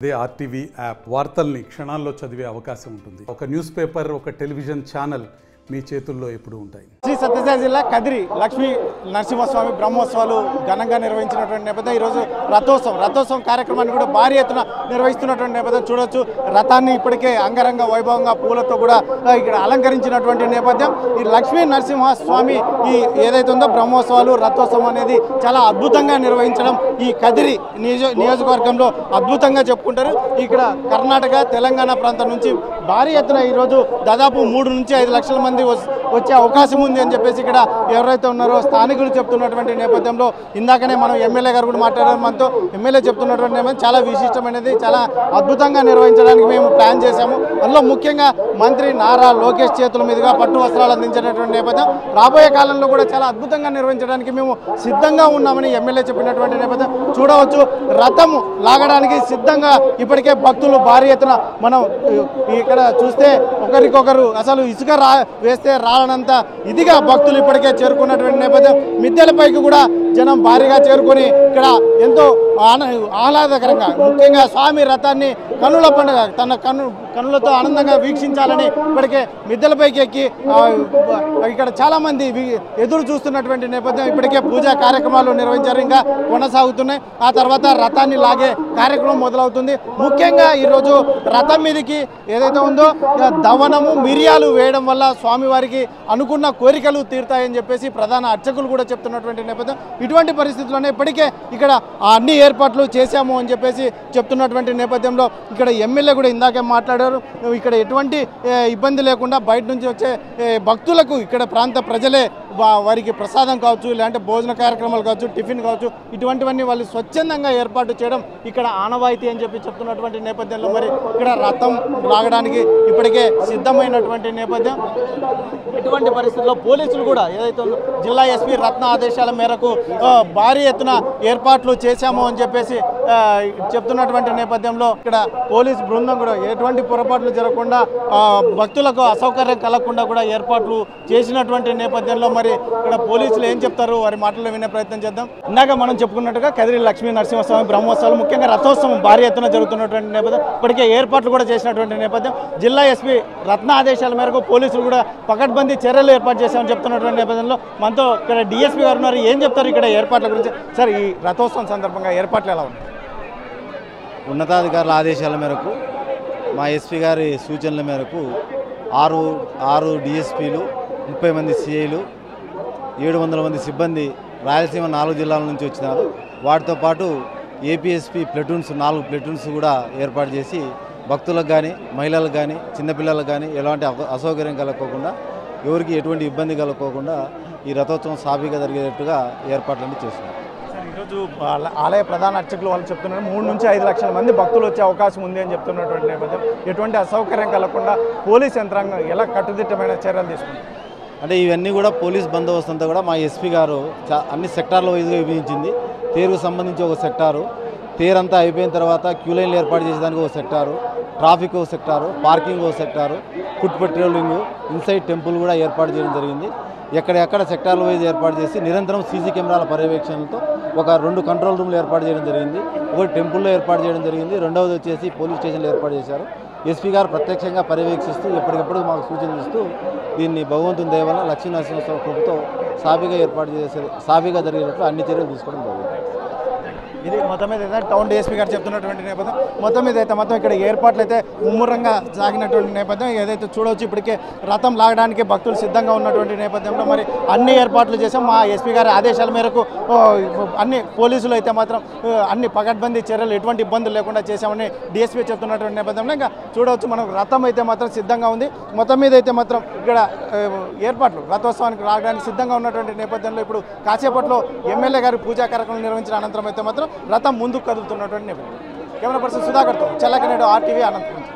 అదే RTV app వార్తల్ని క్షణాల్లో చదివే అవకాశం ఉంటుంది. ఒక న్యూస్ పేపర్, ఒక టెలివిజన్ ఛానల్ మీ చేతుల్లో ఎప్పుడూ ఉంటాయి. శ్రీ సత్యసాయి జిల్లా కదిరి లక్ష్మీ నరసింహస్వామి బ్రహ్మోత్సవాలు ఘనంగా నిర్వహించినటువంటి నేపథ్యం ఈరోజు రథోత్సవం కార్యక్రమాన్ని కూడా భారీ ఎత్తున నిర్వహిస్తున్నటువంటి నేపథ్యం చూడొచ్చు. రథాన్ని ఇప్పటికే అంగరంగ వైభవంగా పూలతో కూడా ఇక్కడ అలంకరించినటువంటి నేపథ్యం. ఈ లక్ష్మీ నరసింహస్వామి ఈ ఏదైతే ఉందో బ్రహ్మోత్సవాలు రథోత్సవం అనేది చాలా అద్భుతంగా నిర్వహించడం ఈ కదిరి నియోజకవర్గంలో అద్భుతంగా చెప్పుకుంటారు. ఇక్కడ కర్ణాటక తెలంగాణ ప్రాంతం నుంచి భారీ ఎత్తున ఈరోజు దాదాపు 3 నుంచి 5 లక్షల మంది వచ్చే అవకాశం ఉంది అని చెప్పేసి ఇక్కడ ఎవరైతే ఉన్నారో స్థానికులు చెప్తున్నటువంటి నేపథ్యంలో ఇందాకనే మనం ఎమ్మెల్యే గారు కూడా మాట్లాడారు. మనతో ఎమ్మెల్యే చెప్తున్నటువంటి నేపథ్యం చాలా విశిష్టమైనది, చాలా అద్భుతంగా నిర్వహించడానికి మేము ప్లాన్ చేశాము. అందులో ముఖ్యంగా మంత్రి నారా లోకేష్ చేతుల మీదుగా పట్టు వస్త్రాలు అందించినటువంటి నేపథ్యం రాబోయే కాలంలో కూడా చాలా అద్భుతంగా నిర్వహించడానికి మేము సిద్ధంగా ఉన్నామని ఎమ్మెల్యే చెప్పినటువంటి నేపథ్యం చూడవచ్చు. రథం లాగడానికి సిద్ధంగా ఇప్పటికే భక్తులు భారీ ఎత్తున మనం ఇక్కడ చూస్తే ఒకరికొకరు అసలు ఇసుక వేస్తే రాలనంత ఇదిగా భక్తులు ఇప్పటికే చేరుకున్నటువంటి నేపథ్యం. మిద్దెలపైకి కూడా జనం భారీగా చేరుకొని ఇక్కడ ఎంతో ఆహ్లాదకరంగా ముఖ్యంగా స్వామి రథాన్ని కన్నుల పండుగ తన కన్నులతో ఆనందంగా వీక్షించాలని ఇప్పటికే మిద్దెలపైకి ఎక్కి ఇక్కడ చాలామంది ఎదురు చూస్తున్నటువంటి నేపథ్యం. ఇప్పటికే పూజా కార్యక్రమాలు నిర్వహించారు, ఇంకా కొనసాగుతున్నాయి. ఆ తర్వాత రథాన్ని లాగే కార్యక్రమం మొదలవుతుంది. ముఖ్యంగా ఈరోజు రథం మీదకి ఏదైతే ఉందో దవనము మిరియాలు వేయడం వల్ల స్వామివారికి అనుకున్న కోరికలు తీరుతాయని చెప్పేసి ప్రధాన అర్చకులు కూడా చెప్తున్నటువంటి నేపథ్యం. ఇటువంటి పరిస్థితుల్లోనే ఇప్పటికే ఇక్కడ అన్ని ఏర్పాట్లు చేశాము అని చెప్పేసి చెప్తున్నటువంటి నేపథ్యంలో ఇక్కడ ఎమ్మెల్యే కూడా ఇందాకే మాట్లాడారు. ఇక్కడ ఎటువంటి ఇబ్బంది లేకుండా బయట నుంచి వచ్చే భక్తులకు ఇక్కడ ప్రాంత ప్రజలే వారికి ప్రసాదం కావచ్చు, లేదంటే భోజన కార్యక్రమాలు కావచ్చు, టిఫిన్ కావచ్చు, ఇటువంటివన్నీ వాళ్ళు స్వచ్ఛందంగా ఏర్పాటు చేయడం ఇక్కడ ఆనవాయితీ అని చెప్పి చెప్తున్నటువంటి నేపథ్యంలో మరి ఇక్కడ రథం లాగడానికి ఇప్పటికే సిద్ధమైనటువంటి నేపథ్యం. ఇటువంటి పరిస్థితుల్లో పోలీసులు కూడా ఏదైతే జిల్లా ఎస్పీ రత్న ఆదేశాల మేరకు భారీ ఎత్తున ఏర్పాట్లు చేశాము అని చెప్పేసి చెప్తున్నటువంటి నేపథ్యంలో ఇక్కడ పోలీస్ బృందం కూడా ఎటువంటి పొరపాట్లు జరగకుండా భక్తులకు అసౌకర్యం కలగకుండా కూడా ఏర్పాట్లు చేసినటువంటి నేపథ్యంలో మరి ఇక్కడ పోలీసులు ఏం చెప్తారు వారి మాటల్లో వినే ప్రయత్నం చేద్దాం. ఇందాక మనం చెప్పుకున్నట్టుగా కదిరి లక్ష్మీ నరసింహస్వామి బ్రహ్మోత్సవాలు ముఖ్యంగా రథోత్సవం భారీ ఎత్తున జరుగుతున్నటువంటి నేపథ్యం. ఇప్పటికే ఏర్పాట్లు కూడా చేసినటువంటి నేపథ్యం. జిల్లా ఎస్పీ రత్న ఆదేశాల మేరకు పోలీసులు కూడా పకడ్బందీ చర్యలు ఏర్పాటు చేశామని చెప్తున్నటువంటి నేపథ్యంలో మనతో ఇక్కడ డిఎస్పీ గారు ఉన్నారు. ఏం చెప్తారు ఇక్కడ ఏర్పాట్ల గురించి? సార్, ఈ రథోత్సవం సందర్భంగా ఏర్పాట్లు ఎలా ఉన్నాయి? ఉన్నతాధికారుల ఆదేశాల మేరకు మా ఎస్పీ గారి సూచనల మేరకు 6 డిఎస్పీలు, 30 మంది సిఐలు, 700 మంది సిబ్బంది రాయలసీమ 4 జిల్లాల నుంచి వచ్చినారు. వాటితో పాటు ఏపీఎస్పీ ప్లెటూన్స్ 4 ప్లెటూన్స్ కూడా ఏర్పాటు చేసి భక్తులకు కానీ మహిళలకు కానీ చిన్నపిల్లలకు కానీ ఎలాంటి అసౌకర్యం కలగకోకుండా, ఎవరికి ఎటువంటి ఇబ్బంది కలగకోకుండా ఈ రథోత్సవం సాఫీగా జరిగేటట్టుగా ఏర్పాట్లన్నీ చేస్తున్నారు. ఈరోజు ఆలయ ప్రధాన అర్చకులు వాళ్ళు చెప్తున్నారు 3 నుంచి 5 లక్షల మంది భక్తులు వచ్చే అవకాశం ఉంది అని చెప్తున్నటువంటి నేపథ్యం. ఎటువంటి అసౌకర్యం కలగకుండా పోలీస్ యంత్రాంగం ఎలా కట్టుదిట్టమైన చర్యలు తీసుకుంటారు? అంటే ఇవన్నీ కూడా పోలీస్ బందోబస్తు అంతా కూడా మా ఎస్పీ గారు అన్ని సెక్టార్ల వైజ్గా విభజించింది. తేరుకు సంబంధించి ఒక సెక్టారు, తేరంతా అయిపోయిన తర్వాత క్యూ లైన్లు ఏర్పాటు చేసేదానికి ఒక సెక్టారు, ట్రాఫిక్ ఒక సెక్టారు, పార్కింగ్ ఒక sector, foot patrolling, inside temple కూడా ఏర్పాటు చేయడం జరిగింది. ఎక్కడెక్కడ సెక్టార్ల వైజ్ ఏర్పాటు చేసి నిరంతరం సీసీ కెమెరాల పర్యవేక్షణలతో ఒక 2 కంట్రోల్ రూమ్లు ఏర్పాటు చేయడం జరిగింది. ఒకటి టెంపుల్లో ఏర్పాటు చేయడం జరిగింది, రెండవది వచ్చేసి పోలీస్ స్టేషన్లో ఏర్పాటు చేశారు. ఎస్పీ గారు ప్రత్యక్షంగా పర్యవేక్షిస్తూ ఎప్పటికప్పుడు మాకు సూచనలు ఇస్తూ దీన్ని భగవంతుని దయ వల్ల లక్ష్మీ నరసింహస్వామి కృపతో సాఫీగా జరిగేటట్లు అన్ని చర్యలు తీసుకోవడం జరిగింది. ఇది మొత్తం మీద అయితే టౌన్ డిఎస్పీ గారు చెప్తున్నటువంటి నేపథ్యం. మొత్తం మీద అయితే మొత్తం ఇక్కడ ఏర్పాట్లు అయితే ముమ్మరంగా సాగినటువంటి నేపథ్యం. ఏదైతే చూడవచ్చు ఇప్పటికే రథం లాగడానికి భక్తులు సిద్ధంగా ఉన్నటువంటి నేపథ్యంలో మరి అన్ని ఏర్పాట్లు చేసాం. మా ఎస్పీ గారి ఆదేశాల మేరకు అన్ని పోలీసులు అయితే మాత్రం అన్ని పకడ్బందీ చర్యలు ఎటువంటి ఇబ్బందులు లేకుండా చేశామని డిఎస్పీ చెప్తున్నటువంటి నేపథ్యంలో ఇంకా చూడవచ్చు మనం రథం అయితే మాత్రం సిద్ధంగా ఉంది. మొత్తం మీద అయితే మాత్రం ఇక్కడ ఏర్పాట్లు రథోత్సవానికి రావడానికి సిద్ధంగా ఉన్నటువంటి నేపథ్యంలో ఇప్పుడు కాసేపట్లో ఎమ్మెల్యే గారు పూజా కార్యక్రమం నిర్వహించిన అనంతరం అయితే మాత్రం రథం ముందుకు కదులుతున్నటువంటి నేపథ్యం. కెమెరా పర్సన్ సుధాకర్తో చెల్లకనేడు RTV అనంతపురం.